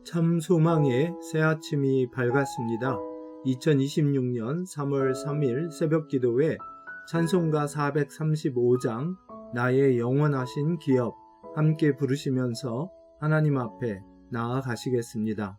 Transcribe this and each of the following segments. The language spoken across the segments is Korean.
참 소망의 새 아침이 밝았습니다. 2026년 3월 3일 새벽기도회 찬송가 435장 나의 영원하신 기업 함께 부르시면서 하나님 앞에 나아가시겠습니다.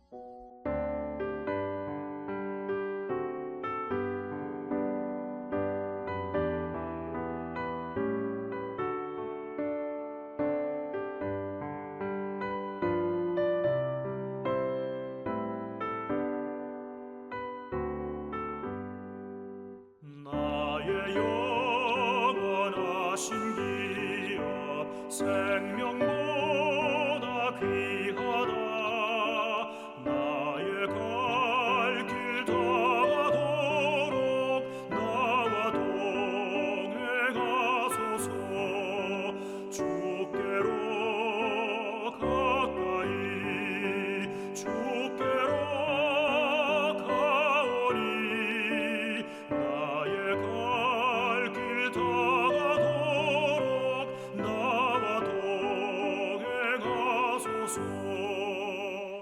나의 영원하신 기업 생명보다 귀하다. 나의 갈 길 다가도록 나와 동행하소서. 주께로 가까이 주께로 가오니 나의 갈 길 다가도록 나와 동행하소서.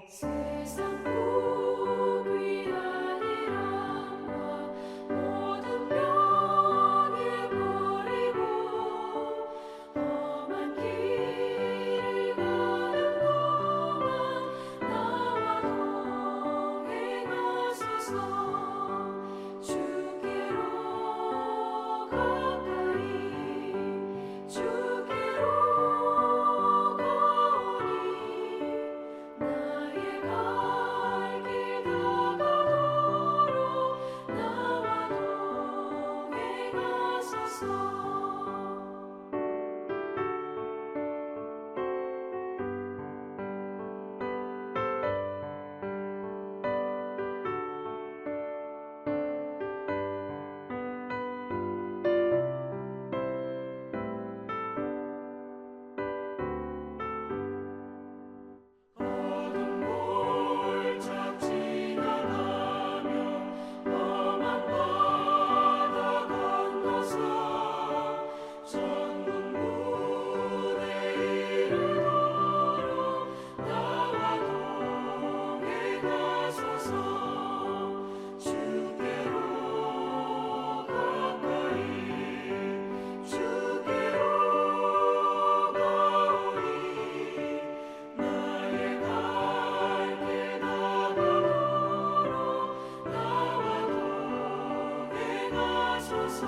세상 복이 아니라 모든 병해버리고 험한 길을 가는 동안 나와 동행하소서. 주께로 가까이 주께로 가오니 나의 갈 길 다가도록 나와 동행하소서. 어둠 몰짝 지나가며 험한 바다 건너서 천국 문에 이르도록 나와 동행하소서. 주께로 가까이 주께로 가오니 나의 갈 길 다가도록 나와 동행하소서.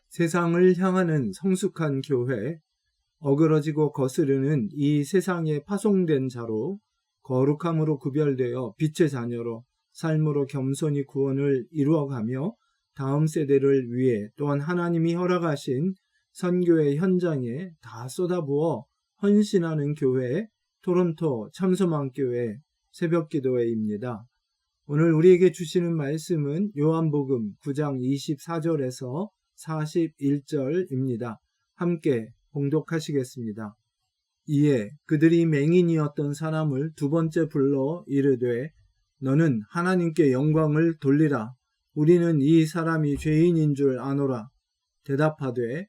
세상을 향하는 성숙한 교회, 어그러지고 거스르는 이 세상에 파송된 자로 거룩함으로 구별되어 빛의 자녀로 삶으로 겸손히 구원을 이루어가며 다음 세대를 위해 또한 하나님이 허락하신 선교의 현장에 다 쏟아부어 헌신하는 교회, 토론토 참소망교회 새벽기도회입니다. 오늘 우리에게 주시는 말씀은 요한복음 9장 24절에서 41절입니다. 함께 봉독하시겠습니다. 이에 그들이 맹인이었던 사람을 두 번째 불러 이르되 너는 하나님께 영광을 돌리라. 우리는 이 사람이 죄인인 줄 아노라. 대답하되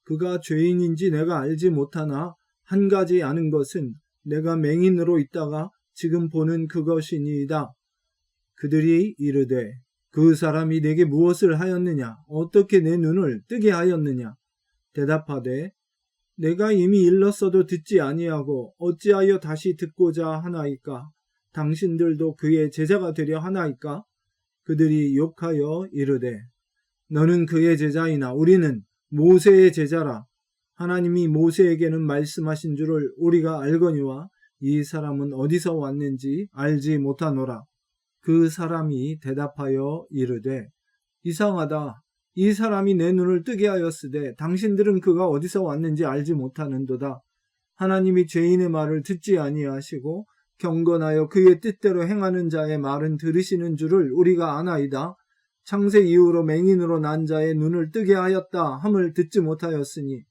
그가 죄인인지 내가 알지 못하나 한 가지 아는 것은 내가 맹인으로 있다가 지금 보는 그것이니이다. 그들이 이르되 그 사람이 내게 무엇을 하였느냐? 어떻게 내 눈을 뜨게 하였느냐? 대답하되 내가 이미 일렀어도 듣지 아니하고 어찌하여 다시 듣고자 하나이까? 당신들도 그의 제자가 되려 하나이까? 그들이 욕하여 이르되 너는 그의 제자이나 우리는 모세의 제자라. 하나님이 모세에게는 말씀하신 줄을 우리가 알거니와 이 사람은 어디서 왔는지 알지 못하노라. 그 사람이 대답하여 이르되 이상하다. 이 사람이 내 눈을 뜨게 하였으되 당신들은 그가 어디서 왔는지 알지 못하는도다. 하나님이 죄인의 말을 듣지 아니하시고 경건하여 그의 뜻대로 행하는 자의 말은 들으시는 줄을 우리가 아나이다. 창세 이후로 맹인으로 난 자의 눈을 뜨게 하였다 함을 듣지 못하였으니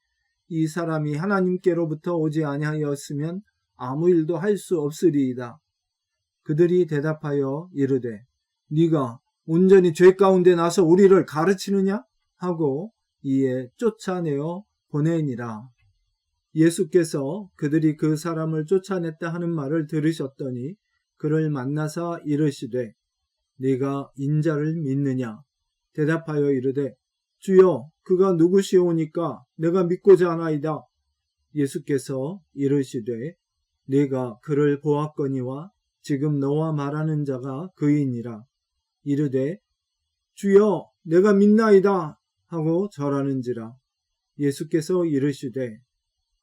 이 사람이 하나님께로부터 오지 아니하였으면 아무 일도 할 수 없으리이다. 그들이 대답하여 이르되 네가 온전히 죄 가운데 나서 우리를 가르치느냐? 하고 이에 쫓아내어 보내니라. 예수께서 그들이 그 사람을 쫓아냈다 하는 말을 들으셨더니 그를 만나사 이르시되 네가 인자를 믿느냐? 대답하여 이르되 주여 그가 누구시오니까 내가 믿고자 하나이다. 예수께서 이르시되 네가 그를 보았거니와 지금 너와 말하는 자가 그이니라. 이르되 주여 내가 믿나이다 하고 절하는지라. 예수께서 이르시되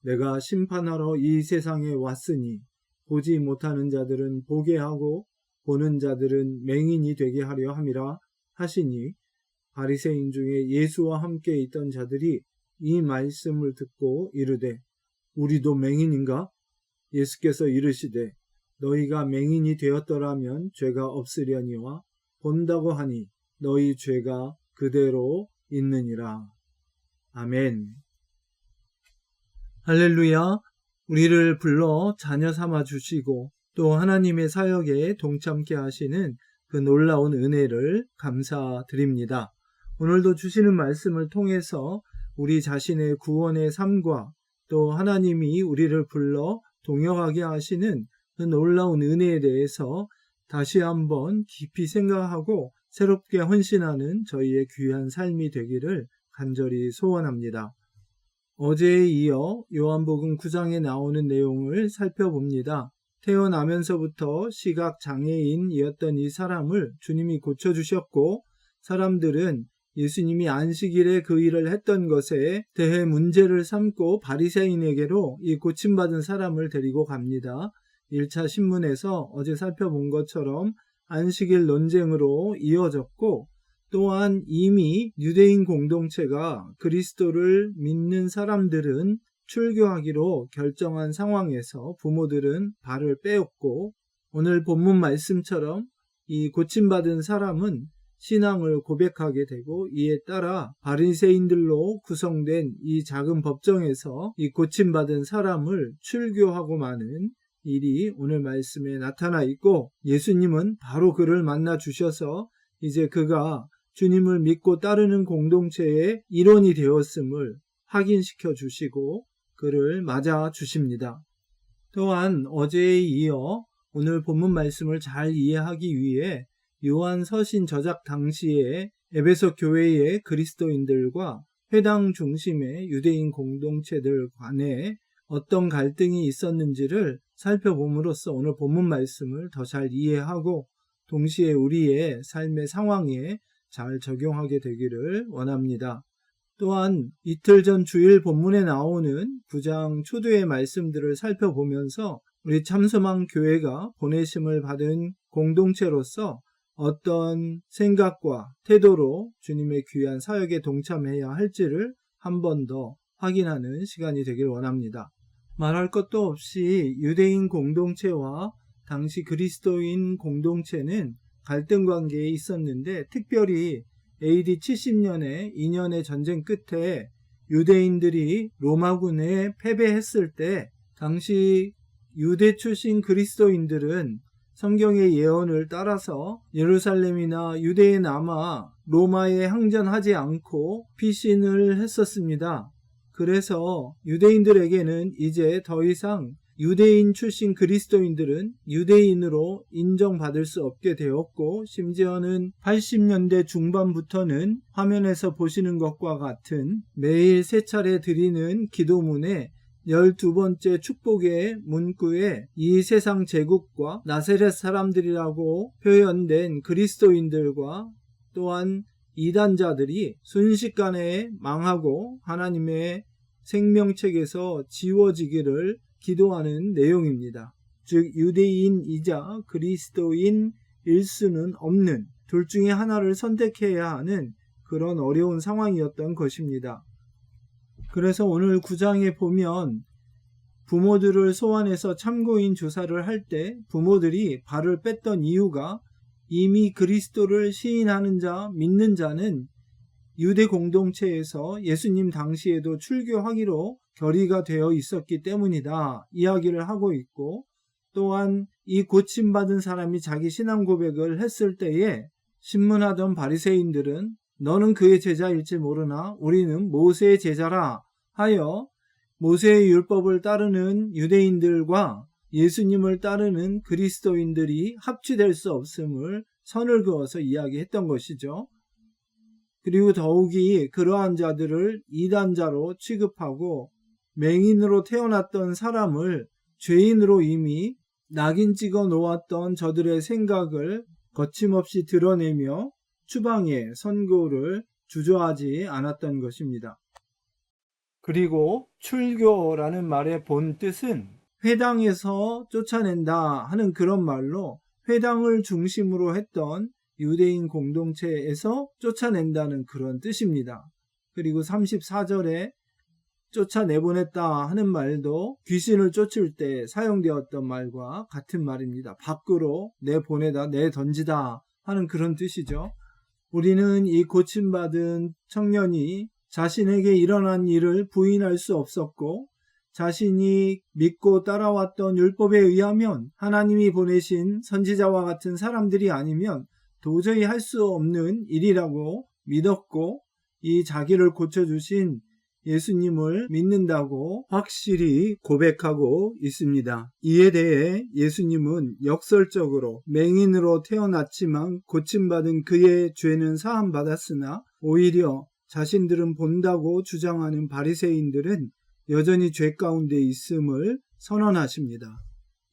내가 심판하러 이 세상에 왔으니 보지 못하는 자들은 보게 하고 보는 자들은 맹인이 되게 하려 함이라 하시니 바리새인 중에 예수와 함께 있던 자들이 이 말씀을 듣고 이르되 우리도 맹인인가? 예수께서 이르시되 너희가 맹인이 되었더라면 죄가 없으려니와 본다고 하니 너희 죄가 그대로 있느니라. 아멘. 할렐루야. 우리를 불러 자녀 삼아 주시고 또 하나님의 사역에 동참케 하시는 그 놀라운 은혜를 감사드립니다. 오늘도 주시는 말씀을 통해서 우리 자신의 구원의 삶과 또 하나님이 우리를 불러 동역하게 하시는 그 놀라운 은혜에 대해서 다시 한번 깊이 생각하고 새롭게 헌신하는 저희의 귀한 삶이 되기를 간절히 소원합니다. 어제에 이어 요한복음 9장에 나오는 내용을 살펴봅니다. 태어나면서부터 시각장애인이었던 이 사람을 주님이 고쳐주셨고 사람들은 예수님이 안식일에 그 일을 했던 것에 대해 문제를 삼고 바리새인에게로 이 고침받은 사람을 데리고 갑니다. 1차 신문에서 어제 살펴본 것처럼 안식일 논쟁으로 이어졌고 또한 이미 유대인 공동체가 그리스도를 믿는 사람들은 출교하기로 결정한 상황에서 부모들은 발을 빼었고 오늘 본문 말씀처럼 이 고침받은 사람은 신앙을 고백하게 되고 이에 따라 바리새인들로 구성된 이 작은 법정에서 이 고침받은 사람을 출교하고 마는 일이 오늘 말씀에 나타나 있고 예수님은 바로 그를 만나 주셔서 이제 그가 주님을 믿고 따르는 공동체의 일원이 되었음을 확인시켜 주시고 그를 맞아 주십니다. 또한 어제에 이어 오늘 본문 말씀을 잘 이해하기 위해 요한 서신 저작 당시에 에베소 교회의 그리스도인들과 회당 중심의 유대인 공동체들 간에 어떤 갈등이 있었는지를 살펴봄으로써 오늘 본문 말씀을 더 잘 이해하고 동시에 우리의 삶의 상황에 잘 적용하게 되기를 원합니다. 또한 이틀 전 주일 본문에 나오는 9장 초두의 말씀들을 살펴보면서 우리 참소망 교회가 보내심을 받은 공동체로서 어떤 생각과 태도로 주님의 귀한 사역에 동참해야 할지를 한 번 더 확인하는 시간이 되길 원합니다. 말할 것도 없이 유대인 공동체와 당시 그리스도인 공동체는 갈등 관계에 있었는데 특별히 AD 70년에 2년의 전쟁 끝에 유대인들이 로마군에 패배했을 때 당시 유대 출신 그리스도인들은 성경의 예언을 따라서 예루살렘이나 유대에 남아 로마에 항전하지 않고 피신을 했었습니다. 그래서 유대인들에게는 이제 더 이상 유대인 출신 그리스도인들은 유대인으로 인정받을 수 없게 되었고 심지어는 80년대 중반부터는 화면에서 보시는 것과 같은 매일 3차례 드리는 기도문에 12번째 축복의 문구에 이 세상 제국과 나세렛 사람들이라고 표현된 그리스도인들과 또한 이단자들이 순식간에 망하고 하나님의 생명책에서 지워지기를 기도하는 내용입니다. 즉 유대인이자 그리스도인일 수는 없는 둘 중에 하나를 선택해야 하는 그런 어려운 상황이었던 것입니다. 그래서 오늘 9장에 보면 부모들을 소환해서 참고인 조사를 할 때 부모들이 발을 뺐던 이유가 이미 그리스도를 시인하는 자, 믿는 자는 유대 공동체에서 예수님 당시에도 출교하기로 결의가 되어 있었기 때문이다 이야기를 하고 있고 또한 이 고침받은 사람이 자기 신앙 고백을 했을 때에 신문하던 바리새인들은 너는 그의 제자일지 모르나 우리는 모세의 제자라 하여 모세의 율법을 따르는 유대인들과 예수님을 따르는 그리스도인들이 합치될 수 없음을 선을 그어서 이야기했던 것이죠. 그리고 더욱이 그러한 자들을 이단자로 취급하고 맹인으로 태어났던 사람을 죄인으로 이미 낙인 찍어 놓았던 저들의 생각을 거침없이 드러내며 추방의 선고를 주저하지 않았던 것입니다. 그리고 출교라는 말의 본 뜻은 회당에서 쫓아낸다 하는 그런 말로 회당을 중심으로 했던 유대인 공동체에서 쫓아낸다는 그런 뜻입니다. 그리고 34절에 쫓아내보냈다 하는 말도 귀신을 쫓을 때 사용되었던 말과 같은 말입니다. 밖으로 내보내다, 내던지다 하는 그런 뜻이죠. 우리는 이 고침받은 청년이 자신에게 일어난 일을 부인할 수 없었고 자신이 믿고 따라왔던 율법에 의하면 하나님이 보내신 선지자와 같은 사람들이 아니면 도저히 할 수 없는 일이라고 믿었고 이 자기를 고쳐주신 예수님을 믿는다고 확실히 고백하고 있습니다. 이에 대해 예수님은 역설적으로 맹인으로 태어났지만 고침받은 그의 죄는 사함받았으나 오히려 자신들은 본다고 주장하는 바리새인들은 여전히 죄 가운데 있음을 선언하십니다.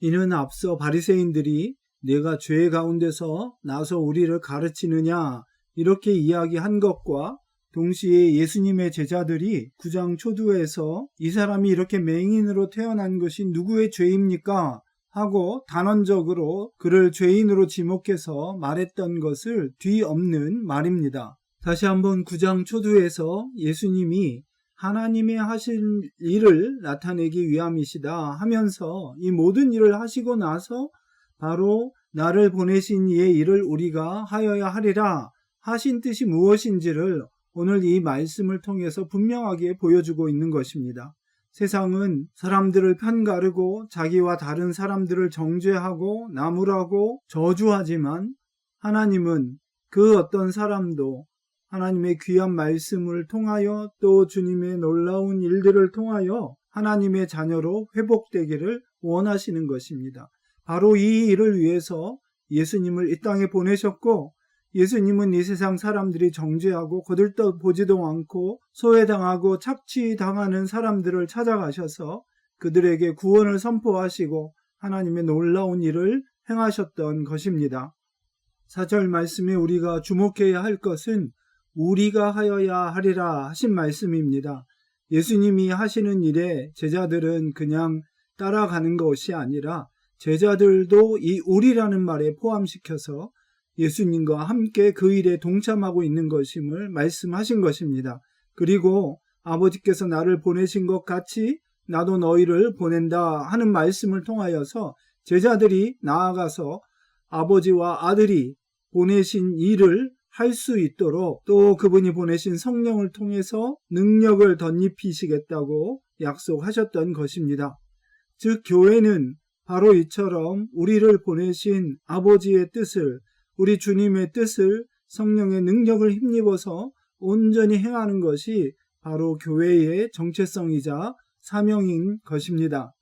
이는 앞서 바리새인들이 내가 죄 가운데서 나서 우리를 가르치느냐 이렇게 이야기한 것과 동시에 예수님의 제자들이 9장 초두에서 이 사람이 이렇게 맹인으로 태어난 것이 누구의 죄입니까? 하고 단언적으로 그를 죄인으로 지목해서 말했던 것을 뒤엎는 말입니다. 다시 한번 9장 초두에서 예수님이 하나님의 하실 일을 나타내기 위함이시다 하면서 이 모든 일을 하시고 나서 바로 나를 보내신 이의 일을 우리가 하여야 하리라 하신 뜻이 무엇인지를 오늘 이 말씀을 통해서 분명하게 보여주고 있는 것입니다. 세상은 사람들을 편가르고 자기와 다른 사람들을 정죄하고 나무라고 저주하지만 하나님은 그 어떤 사람도 하나님의 귀한 말씀을 통하여 또 주님의 놀라운 일들을 통하여 하나님의 자녀로 회복되기를 원하시는 것입니다. 바로 이 일을 위해서 예수님을 이 땅에 보내셨고 예수님은 이 세상 사람들이 정죄하고 거들떠보지도 않고 소외당하고 착취당하는 사람들을 찾아가셔서 그들에게 구원을 선포하시고 하나님의 놀라운 일을 행하셨던 것입니다. 4절 말씀에 우리가 주목해야 할 것은 우리가 하여야 하리라 하신 말씀입니다. 예수님이 하시는 일에 제자들은 그냥 따라가는 것이 아니라 제자들도 이 우리라는 말에 포함시켜서 예수님과 함께 그 일에 동참하고 있는 것임을 말씀하신 것입니다. 그리고 아버지께서 나를 보내신 것 같이 나도 너희를 보낸다 하는 말씀을 통하여서 제자들이 나아가서 아버지와 아들이 보내신 일을 할 수 있도록 또 그분이 보내신 성령을 통해서 능력을 덧입히시겠다고 약속하셨던 것입니다. 즉 교회는 바로 이처럼 우리를 보내신 아버지의 뜻을 우리 주님의 뜻을 성령의 능력을 힘입어서 온전히 행하는 것이 바로 교회의 정체성이자 사명인 것입니다.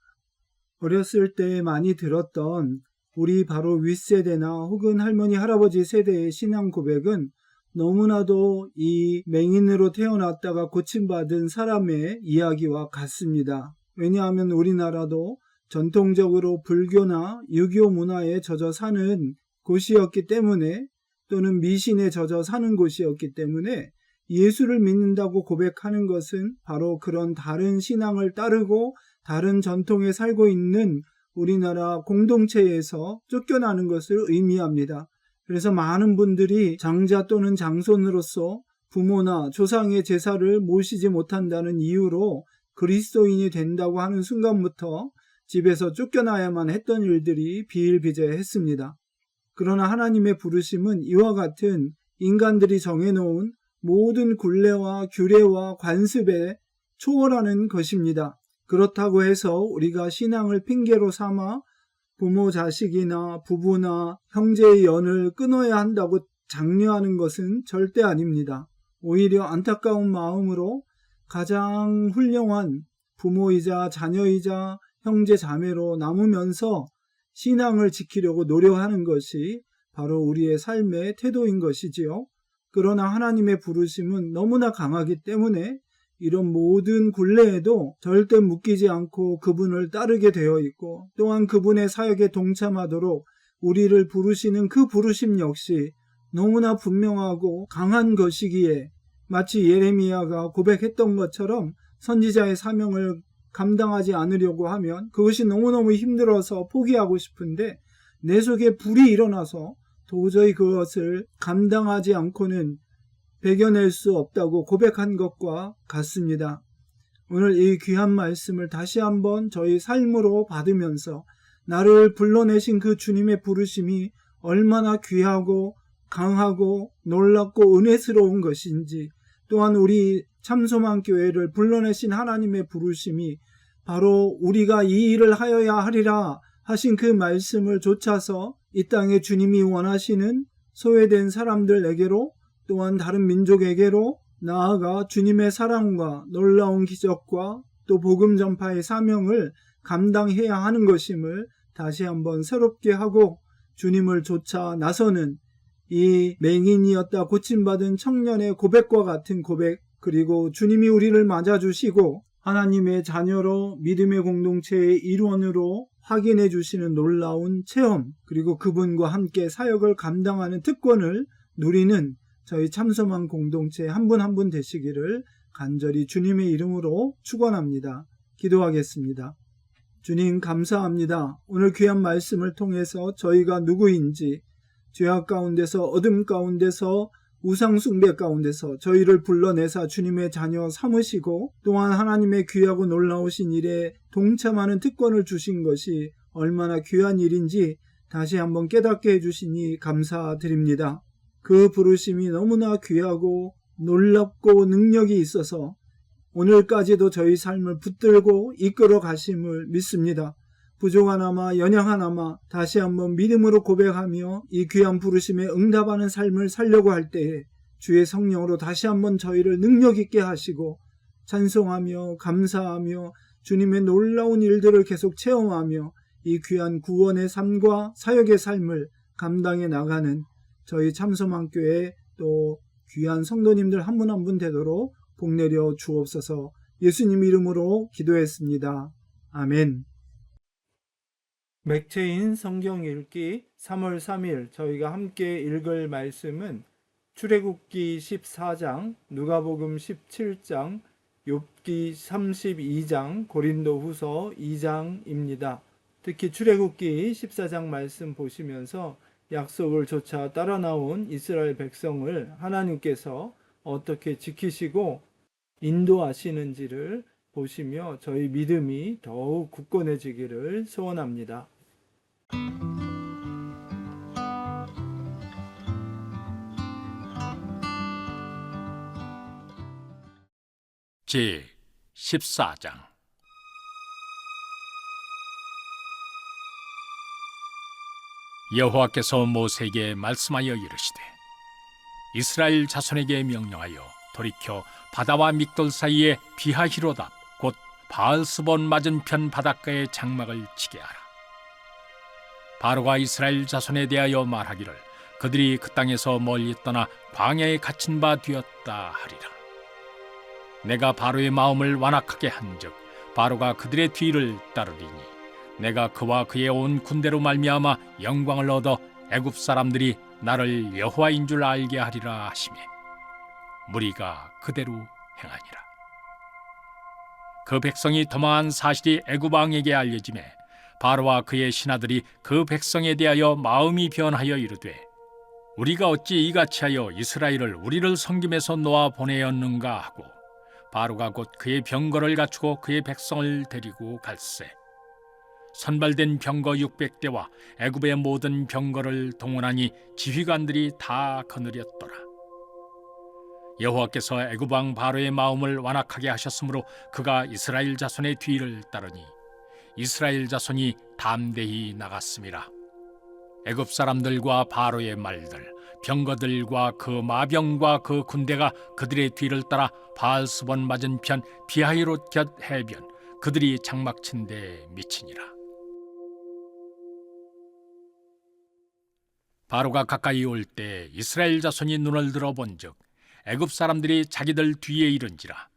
어렸을 때 많이 들었던 우리 바로 윗세대나 혹은 할머니 할아버지 세대의 신앙 고백은 너무나도 이 맹인으로 태어났다가 고침받은 사람의 이야기와 같습니다. 왜냐하면 우리나라도 전통적으로 불교나 유교 문화에 젖어 사는 곳이었기 때문에 또는 미신에 젖어 사는 곳이었기 때문에 예수를 믿는다고 고백하는 것은 바로 그런 다른 신앙을 따르고 다른 전통에 살고 있는 우리나라 공동체에서 쫓겨나는 것을 의미합니다. 그래서 많은 분들이 장자 또는 장손으로서 부모나 조상의 제사를 모시지 못한다는 이유로 그리스도인이 된다고 하는 순간부터 집에서 쫓겨나야만 했던 일들이 비일비재했습니다. 그러나 하나님의 부르심은 이와 같은 인간들이 정해놓은 모든 굴레와 규례와 관습에 초월하는 것입니다. 그렇다고 해서 우리가 신앙을 핑계로 삼아 부모 자식이나 부부나 형제의 연을 끊어야 한다고 장려하는 것은 절대 아닙니다. 오히려 안타까운 마음으로 가장 훌륭한 부모이자 자녀이자 형제 자매로 남으면서 신앙을 지키려고 노력하는 것이 바로 우리의 삶의 태도인 것이지요. 그러나 하나님의 부르심은 너무나 강하기 때문에 이런 모든 굴레에도 절대 묶이지 않고 그분을 따르게 되어 있고, 또한 그분의 사역에 동참하도록 우리를 부르시는 그 부르심 역시 너무나 분명하고 강한 것이기에, 마치 예레미야가 고백했던 것처럼 선지자의 사명을 감당하지 않으려고 하면 그것이 너무너무 힘들어서 포기하고 싶은데 내 속에 불이 일어나서 도저히 그것을 감당하지 않고는 배겨낼 수 없다고 고백한 것과 같습니다. 오늘 이 귀한 말씀을 다시 한번 저희 삶으로 받으면서 나를 불러내신 그 주님의 부르심이 얼마나 귀하고 강하고 놀랍고 은혜스러운 것인지, 또한 우리 참소망교회를 불러내신 하나님의 부르심이 바로 우리가 이 일을 하여야 하리라 하신 그 말씀을 좇아서 이 땅에 주님이 원하시는 소외된 사람들에게로, 또한 다른 민족에게로 나아가 주님의 사랑과 놀라운 기적과 또 복음 전파의 사명을 감당해야 하는 것임을 다시 한번 새롭게 하고, 주님을 좇아 나서는 이 맹인이었다 고침받은 청년의 고백과 같은 고백, 그리고 주님이 우리를 맞아주시고 하나님의 자녀로 믿음의 공동체의 일원으로 확인해 주시는 놀라운 체험, 그리고 그분과 함께 사역을 감당하는 특권을 누리는 저희 참소망 공동체 한 분 한 분 되시기를 간절히 주님의 이름으로 축원합니다. 기도하겠습니다. 주님 감사합니다. 오늘 귀한 말씀을 통해서 저희가 누구인지, 죄악 가운데서, 어둠 가운데서, 우상숭배 가운데서 저희를 불러내사 주님의 자녀 삼으시고, 또한 하나님의 귀하고 놀라우신 일에 동참하는 특권을 주신 것이 얼마나 귀한 일인지 다시 한번 깨닫게 해주시니 감사드립니다. 그 부르심이 너무나 귀하고 놀랍고 능력이 있어서 오늘까지도 저희 삶을 붙들고 이끌어 가심을 믿습니다. 부족하나마 연약하나마 다시 한번 믿음으로 고백하며 이 귀한 부르심에 응답하는 삶을 살려고 할 때에 주의 성령으로 다시 한번 저희를 능력 있게 하시고 찬송하며 감사하며 주님의 놀라운 일들을 계속 체험하며 이 귀한 구원의 삶과 사역의 삶을 감당해 나가는 저희 참소망교회 또 귀한 성도님들 한 분 한 분 되도록 복내려 주옵소서. 예수님 이름으로 기도했습니다. 아멘. 맥체인 성경 읽기 3월 3일 저희가 함께 읽을 말씀은 출애굽기 14장, 누가복음 17장, 욥기 32장, 고린도후서 2장입니다. 특히 출애굽기 14장 말씀 보시면서 약속을 좇아 따라 나온 이스라엘 백성을 하나님께서 어떻게 지키시고 인도하시는지를 보시며 저희 믿음이 더욱 굳건해지기를 소원합니다. 제 14장. 여호와께서 모세에게 말씀하여 이르시되 이스라엘 자손에게 명령하여 돌이켜 바다와 믹돌 사이에 비하히로답 곧 바알스본 맞은편 바닷가에 장막을 치게 하라. 바로가 이스라엘 자손에 대하여 말하기를 그들이 그 땅에서 멀리 떠나 광야에 갇힌 바 되었다 하리라. 내가 바로의 마음을 완악하게 한즉 바로가 그들의 뒤를 따르리니 내가 그와 그의 온 군대로 말미암아 영광을 얻어 애굽 사람들이 나를 여호와인 줄 알게 하리라 하시매 무리가 그대로 행하니라. 그 백성이 도망한 사실이 애굽 왕에게 알려지매 바로와 그의 신하들이 그 백성에 대하여 마음이 변하여 이르되 우리가 어찌 이같이 하여 이스라엘을 우리를 섬김에서 놓아 보내었는가 하고 바로가 곧 그의 병거를 갖추고 그의 백성을 데리고 갈새 선발된 병거 600대와 애굽의 모든 병거를 동원하니 지휘관들이 다 거느렸더라. 여호와께서 애굽 왕 바로의 마음을 완악하게 하셨으므로 그가 이스라엘 자손의 뒤를 따르니 이스라엘 자손이 담대히 나갔음이라. 애굽 사람들과 바로의 말들, 병거들과 그 마병과 그 군대가 그들의 뒤를 따라 바알스본 맞은편 비하히롯 곁 해변 그들이 장막친 데 미치니라. 바로가 가까이 올 때 이스라엘 자손이 눈을 들어 본즉 애굽 사람들이 자기들 뒤에 이른지라.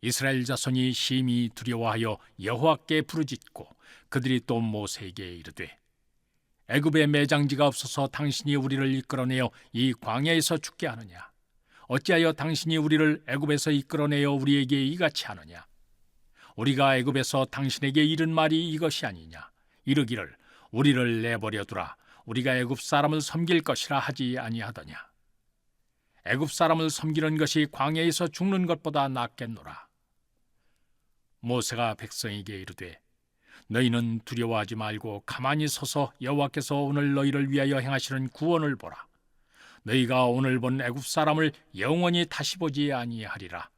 이스라엘 자손이 심히 두려워하여 여호와께 부르짖고 그들이 또 모세에게 이르되 애굽에 매장지가 없어서 당신이 우리를 이끌어내어 이 광야에서 죽게 하느냐? 어찌하여 당신이 우리를 애굽에서 이끌어내어 우리에게 이같이 하느냐? 우리가 애굽에서 당신에게 이른 말이 이것이 아니냐? 이르기를 우리를 내버려 두라. 우리가 애굽 사람을 섬길 것이라 하지 아니하더냐? 애굽 사람을 섬기는 것이 광야에서 죽는 것보다 낫겠노라. 모세가 백성에게 이르되 너희는 두려워하지 말고 가만히 서서 여호와께서 오늘 너희를 위하여 행하시는 구원을 보라. 너희가 오늘 본 애굽 사람을 영원히 다시 보지 아니하리라.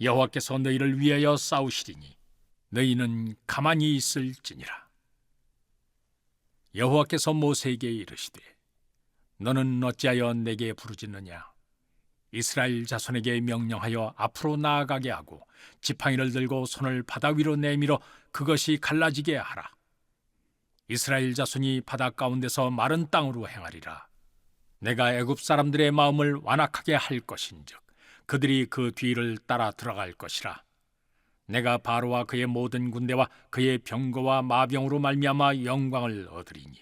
여호와께서 너희를 위하여 싸우시리니 너희는 가만히 있을지니라. 여호와께서 모세에게 이르시되 너는 어찌하여 내게 부르짖느냐? 이스라엘 자손에게 명령하여 앞으로 나아가게 하고 지팡이를 들고 손을 바다 위로 내밀어 그것이 갈라지게 하라. 이스라엘 자손이 바다 가운데서 마른 땅으로 행하리라. 내가 애굽 사람들의 마음을 완악하게 할 것인즉 그들이 그 뒤를 따라 들어갈 것이라. 내가 바로와 그의 모든 군대와 그의 병거와 마병으로 말미암아 영광을 얻으리니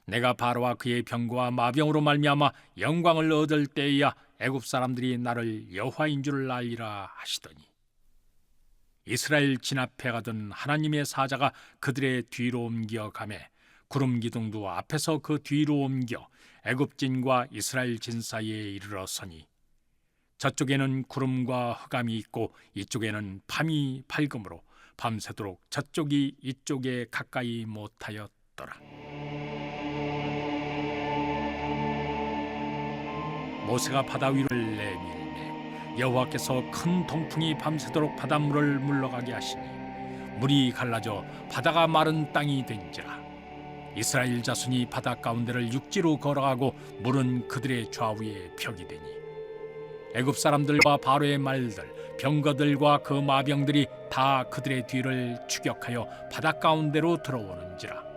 내가 바로와 그의 병거와 마병으로 말미암아 영광을 얻을 때에야 애굽 사람들이 나를 여호와인 줄 알리라 하시더니 이스라엘 진 앞에 가던 하나님의 사자가 그들의 뒤로 옮겨 가매 구름 기둥도 앞에서 그 뒤로 옮겨 애굽진과 이스라엘 진 사이에 이르러 서니 저쪽에는 구름과 흑암이 있고 이쪽에는 밤이 밝음으로 밤새도록 저쪽이 이쪽에 가까이 못하였더라. 모세가 바다 위를 내밀매 여호와께서 큰 동풍이 밤새도록 바닷물을 물러가게 하시니 물이 갈라져 바다가 마른 땅이 된지라. 이스라엘 자손이 바다 가운데를 육지로 걸어가고 물은 그들의 좌우에 벽이 되니 애굽 사람들과 바로의 말들 병거들과 그 마병들이 다 그들의 뒤를 추격하여 바다 가운데로 들어오는지라.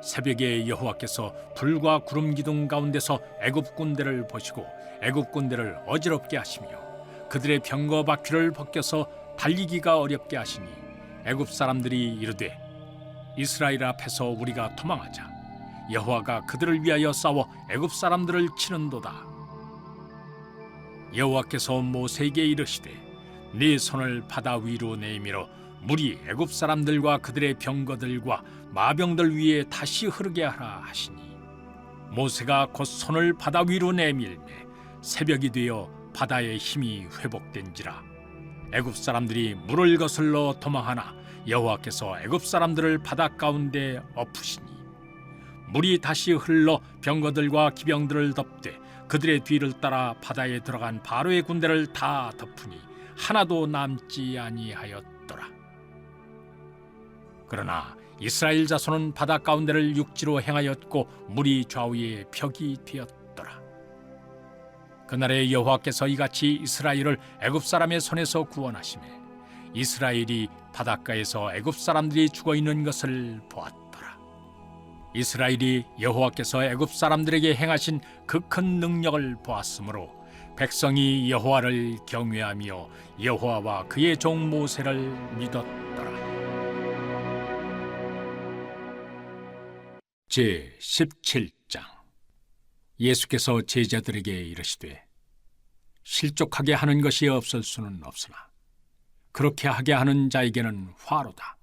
새벽에 여호와께서 불과 구름 기둥 가운데서 애굽 군대를 보시고 애굽 군대를 어지럽게 하시며 그들의 병거 바퀴를 벗겨서 달리기가 어렵게 하시니 애굽 사람들이 이르되 이스라엘 앞에서 우리가 도망하자. 여호와가 그들을 위하여 싸워 애굽 사람들을 치는도다. 여호와께서 모세에게 이르시되 네 손을 바다 위로 내밀어 물이 애굽 사람들과 그들의 병거들과 마병들 위에 다시 흐르게 하라 하시니 모세가 곧 손을 바다 위로 내밀매 새벽이 되어 바다의 힘이 회복된지라. 애굽 사람들이 물을 거슬러 도망하나 여호와께서 애굽 사람들을 바다 가운데 엎으시니 물이 다시 흘러 병거들과 기병들을 덮되 그들의 뒤를 따라 바다에 들어간 바로의 군대를 다 덮으니 하나도 남지 아니하였더라. 그러나 이스라엘 자손은 바다 가운데를 육지로 행하였고 물이 좌우에 벽이 되었더라. 그날에 여호와께서 이같이 이스라엘을 애굽 사람의 손에서 구원하시매 이스라엘이 바닷가에서 애굽 사람들이 죽어 있는 것을 보았더라. 이스라엘이 여호와께서 애굽 사람들에게 행하신 그 큰 능력을 보았으므로 백성이 여호와를 경외하며 여호와와 그의 종 모세를 믿었더라. 제 17장. 예수께서 제자들에게 이르시되 실족하게 하는 것이 없을 수는 없으나 그렇게 하게 하는 자에게는 화로다.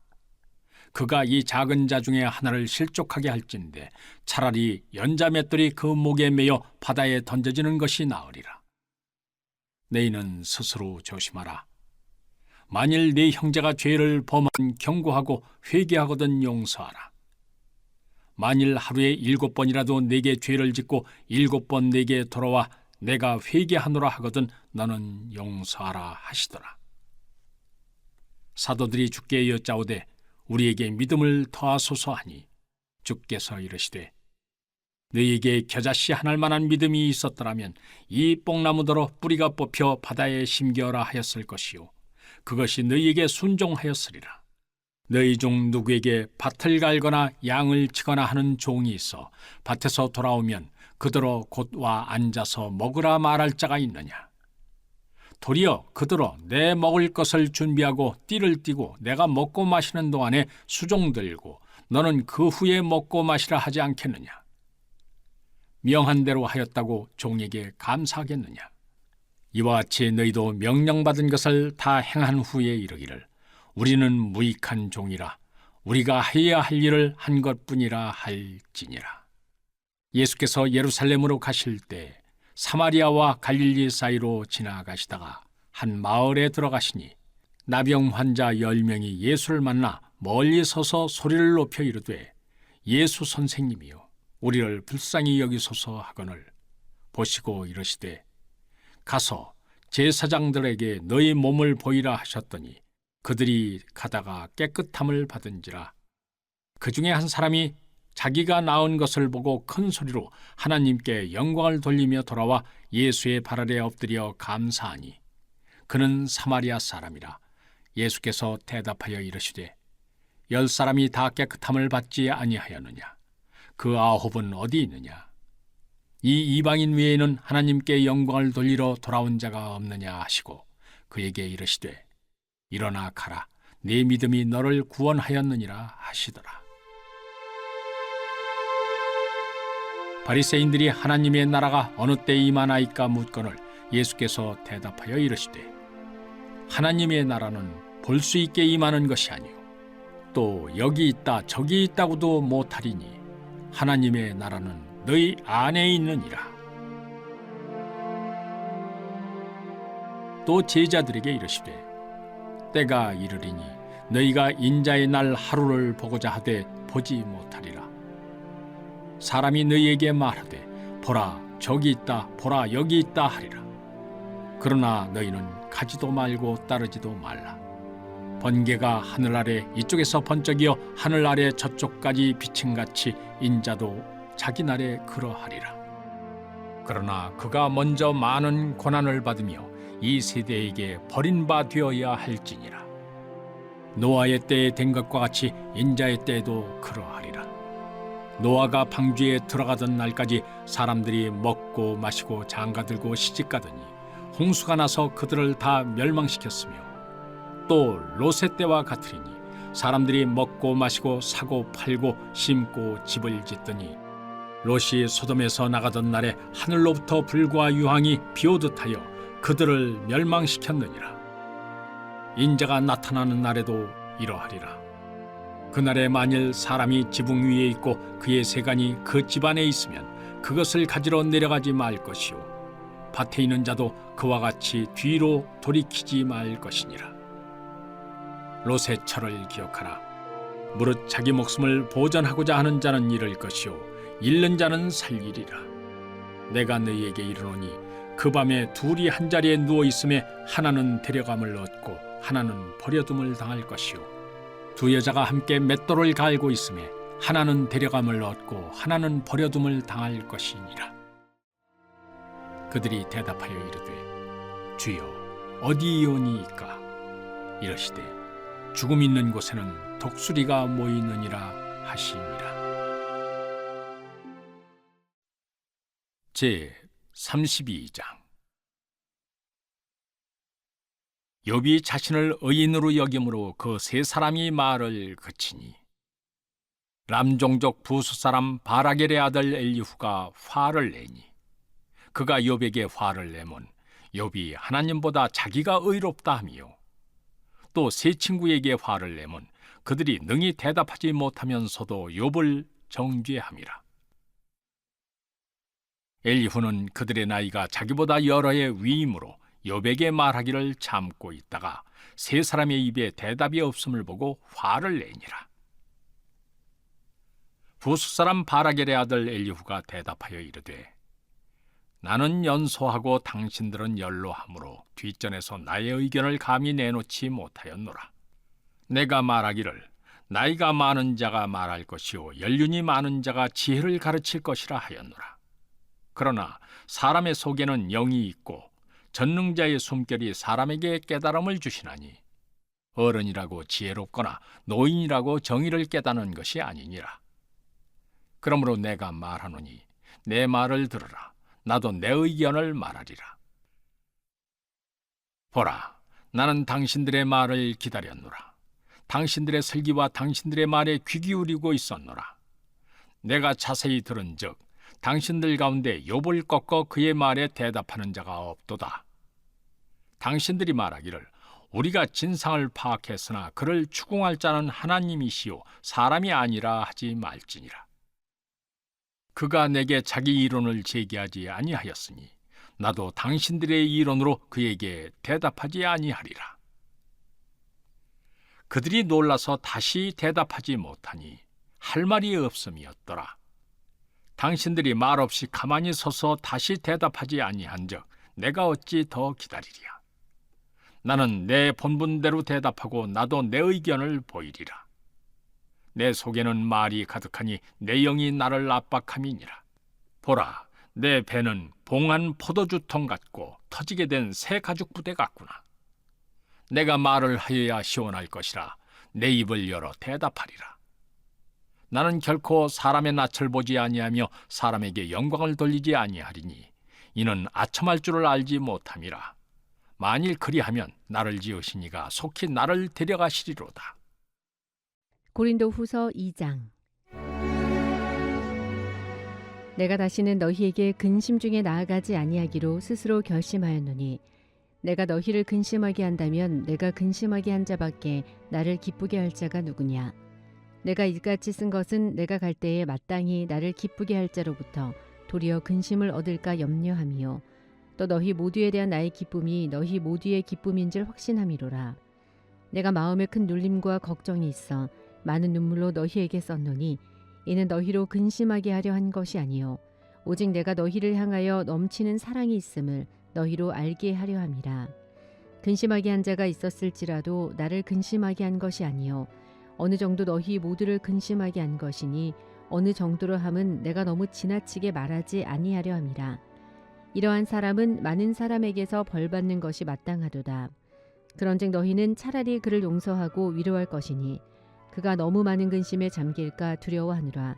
그가 이 작은 자 중에 하나를 실족하게 할진대 차라리 연자 맷돌이 그 목에 매여 바다에 던져지는 것이 나으리라. 너희는 스스로 조심하라. 만일 네 형제가 죄를 범하면 경고하고 회개하거든 용서하라. 만일 하루에 7번이라도 네게 죄를 짓고 7번 네게 돌아와 내가 회개하노라 하거든 너는 용서하라 하시더라. 사도들이 주께 여짜오되 우리에게 믿음을 더하소서 하니 주께서 이르시되 너희에게 겨자씨 한 알 만한 믿음이 있었더라면 이 뽕나무더러 뿌리가 뽑혀 바다에 심겨라 하였을 것이요 그것이 너희에게 순종하였으리라. 너희 중 누구에게 밭을 갈거나 양을 치거나 하는 종이 있어 밭에서 돌아오면 그더러 곧 와 앉아서 먹으라 말할 자가 있느냐? 도리어 그더러 내 먹을 것을 준비하고 띠를 띠고 내가 먹고 마시는 동안에 수종 들고 너는 그 후에 먹고 마시라 하지 않겠느냐? 명한 대로 하였다고 종에게 감사하겠느냐? 이와 같이 너희도 명령받은 것을 다 행한 후에 이르기를 우리는 무익한 종이라 우리가 해야 할 일을 한 것뿐이라 할지니라. 예수께서 예루살렘으로 가실 때 사마리아와 갈릴리 사이로 지나가시다가 한 마을에 들어가시니 나병 환자 10명이 예수를 만나 멀리 서서 소리를 높여 이르되 예수 선생님이여 우리를 불쌍히 여기소서 하거늘 보시고 이르시되 가서 제사장들에게 너희 몸을 보이라 하셨더니 그들이 가다가 깨끗함을 받은지라. 그 중에 한 사람이 자기가 나은 것을 보고 큰 소리로 하나님께 영광을 돌리며 돌아와 예수의 발 아래 엎드려 감사하니 그는 사마리아 사람이라. 예수께서 대답하여 이르시되 10사람이 다 깨끗함을 받지 아니하였느냐? 그 9은 어디 있느냐? 이 이방인 외에는 하나님께 영광을 돌리러 돌아온 자가 없느냐 하시고 그에게 이르시되 일어나 가라 네 믿음이 너를 구원하였느니라 하시더라. 바리새인들이 하나님의 나라가 어느 때 임하나이까 묻거늘 예수께서 대답하여 이르시되 하나님의 나라는 볼 수 있게 임하는 것이 아니요 또 여기 있다 저기 있다고도 못하리니 하나님의 나라는 너희 안에 있느니라. 또 제자들에게 이르시되 때가 이르리니 너희가 인자의 날 하루를 보고자 하되 보지 못하리라. 사람이 너희에게 말하되 보라 저기 있다 보라 여기 있다 하리라. 그러나 너희는 가지도 말고 따르지도 말라. 번개가 하늘 아래 이쪽에서 번쩍이어 하늘 아래 저쪽까지 비침같이 인자도 자기 날에 그러하리라. 그러나 그가 먼저 많은 고난을 받으며 이 세대에게 버린 바 되어야 할지니라. 노아의 때에 된 것과 같이 인자의 때에도 그러하리라. 노아가 방주에 들어가던 날까지 사람들이 먹고 마시고 장가들고 시집가더니 홍수가 나서 그들을 다 멸망시켰으며 또 롯의 때와 같으리니 사람들이 먹고 마시고 사고 팔고 심고 집을 짓더니 롯이 소돔에서 나가던 날에 하늘로부터 불과 유황이 비오듯 하여 그들을 멸망시켰느니라. 인자가 나타나는 날에도 이러하리라. 그날에 만일 사람이 지붕 위에 있고 그의 세간이 그 집안에 있으면 그것을 가지러 내려가지 말 것이요 밭에 있는 자도 그와 같이 뒤로 돌이키지 말 것이니라. 롯의 철을 기억하라. 무릇 자기 목숨을 보전하고자 하는 자는 잃을 것이요 잃는 자는 살리리라. 내가 너희에게 이르노니 그 밤에 둘이 한 자리에 누워 있음에 하나는 데려감을 얻고 하나는 버려둠을 당할 것이요 두 여자가 함께 맷돌을 갈고 있음에 하나는 데려감을 얻고 하나는 버려둠을 당할 것이니라. 그들이 대답하여 이르되 주여 어디이오니이까? 이르시되 죽음 있는 곳에는 독수리가 모이느니라 하시니라. 제 32장. 욥이 자신을 의인으로 여김으로 그 세 사람이 말을 그치니 람종족 부수 사람 바라겔의 아들 엘리후가 화를 내니 그가 욥에게 화를 내면 욥이 하나님보다 자기가 의롭다 하며 또 세 친구에게 화를 내면 그들이 능히 대답하지 못하면서도 욥을 정죄함이라. 엘리후는 그들의 나이가 자기보다 여러 해 위임으로 욥에게 말하기를 참고 있다가 세 사람의 입에 대답이 없음을 보고 화를 내니라. 부수 사람 바라겔의 아들 엘리후가 대답하여 이르되 나는 연소하고 당신들은 연로하므로 뒷전에서 나의 의견을 감히 내놓지 못하였노라. 내가 말하기를 나이가 많은 자가 말할 것이요 연륜이 많은 자가 지혜를 가르칠 것이라 하였노라. 그러나 사람의 속에는 영이 있고 전능자의 숨결이 사람에게 깨달음을 주시나니 어른이라고 지혜롭거나 노인이라고 정의를 깨닫는 것이 아니니라. 그러므로 내가 말하노니 내 말을 들으라. 나도 내 의견을 말하리라. 보라, 나는 당신들의 말을 기다렸노라. 당신들의 설기와 당신들의 말에 귀 기울이고 있었노라. 내가 자세히 들은즉 당신들 가운데 욥을 꺾어 그의 말에 대답하는 자가 없도다. 당신들이 말하기를 우리가 진상을 파악했으나 그를 추궁할 자는 하나님이시요 사람이 아니라 하지 말지니라. 그가 내게 자기 이론을 제기하지 아니하였으니 나도 당신들의 이론으로 그에게 대답하지 아니하리라. 그들이 놀라서 다시 대답하지 못하니 할 말이 없음이었더라. 당신들이 말없이 가만히 서서 다시 대답하지 아니한즉 내가 어찌 더 기다리랴. 나는 내 본분대로 대답하고 나도 내 의견을 보이리라. 내 속에는 말이 가득하니 내 영이 나를 압박함이니라. 보라, 내 배는 봉한 포도주통 같고 터지게 된 새 가죽 부대 같구나. 내가 말을 하여야 시원할 것이라 내 입을 열어 대답하리라. 나는 결코 사람의 낯을 보지 아니하며 사람에게 영광을 돌리지 아니하리니 이는 아첨할 줄을 알지 못함이라. 만일 그리하면 나를 지으신 이가 속히 나를 데려가시리로다. 고린도 후서 2장. 내가 다시는 너희에게 근심 중에 나아가지 아니하기로 스스로 결심하였노니 내가 너희를 근심하게 한다면 내가 근심하게 한 자밖에 나를 기쁘게 할 자가 누구냐. 내가 이같이 쓴 것은 내가 갈 때에 마땅히 나를 기쁘게 할 자로부터 도리어 근심을 얻을까 염려함이요 또 너희 모두에 대한 나의 기쁨이 너희 모두의 기쁨인 줄 확신함이로라. 내가 마음에 큰 눌림과 걱정이 있어 많은 눈물로 너희에게 썼노니 이는 너희로 근심하게 하려 한 것이 아니요 오직 내가 너희를 향하여 넘치는 사랑이 있음을 너희로 알게 하려 함이라. 근심하게 한 자가 있었을지라도 나를 근심하게 한 것이 아니요 어느 정도 너희 모두를 근심하게 한 것이니 어느 정도로 함은 내가 너무 지나치게 말하지 아니하려 함이라. 이러한 사람은 많은 사람에게서 벌받는 것이 마땅하도다. 그런즉 너희는 차라리 그를 용서하고 위로할 것이니 그가 너무 많은 근심에 잠길까 두려워하느라.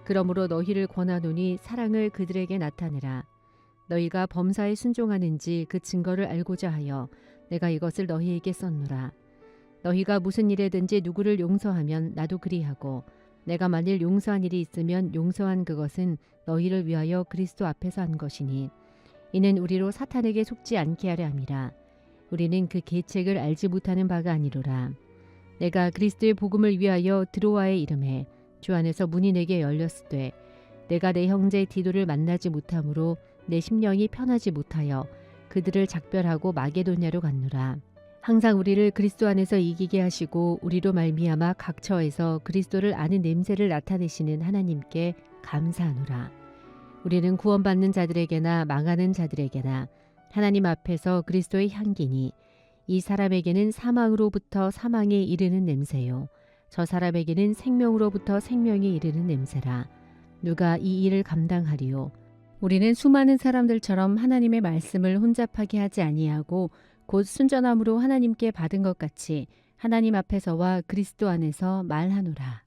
그러므로 너희를 권하노니 사랑을 그들에게 나타내라. 너희가 범사에 순종하는지 그 증거를 알고자 하여 내가 이것을 너희에게 썼노라. 너희가 무슨 일에든지 누구를 용서하면 나도 그리하고 내가 만일 용서한 일이 있으면 용서한 그것은 너희를 위하여 그리스도 앞에서 한 것이니 이는 우리로 사탄에게 속지 않게 하려 함이라. 우리는 그 계책을 알지 못하는 바가 아니로라. 내가 그리스도의 복음을 위하여 드로아에 이름해 주 안에서 문이 내게 열렸으되 내가 내 형제 디도를 만나지 못하므로 내 심령이 편하지 못하여 그들을 작별하고 마게도냐로 갔노라. 항상 우리를 그리스도 안에서 이기게 하시고 우리로 말미암아 각처에서 그리스도를 아는 냄새를 나타내시는 하나님께 감사하노라. 우리는 구원받는 자들에게나 망하는 자들에게나 하나님 앞에서 그리스도의 향기니 이 사람에게는 사망으로부터 사망에 이르는 냄새요 저 사람에게는 생명으로부터 생명에 이르는 냄새라. 누가 이 일을 감당하리요. 우리는 수많은 사람들처럼 하나님의 말씀을 혼잡하게 하지 아니하고 곧 순전함으로 하나님께 받은 것 같이 하나님 앞에서와 그리스도 안에서 말하노라.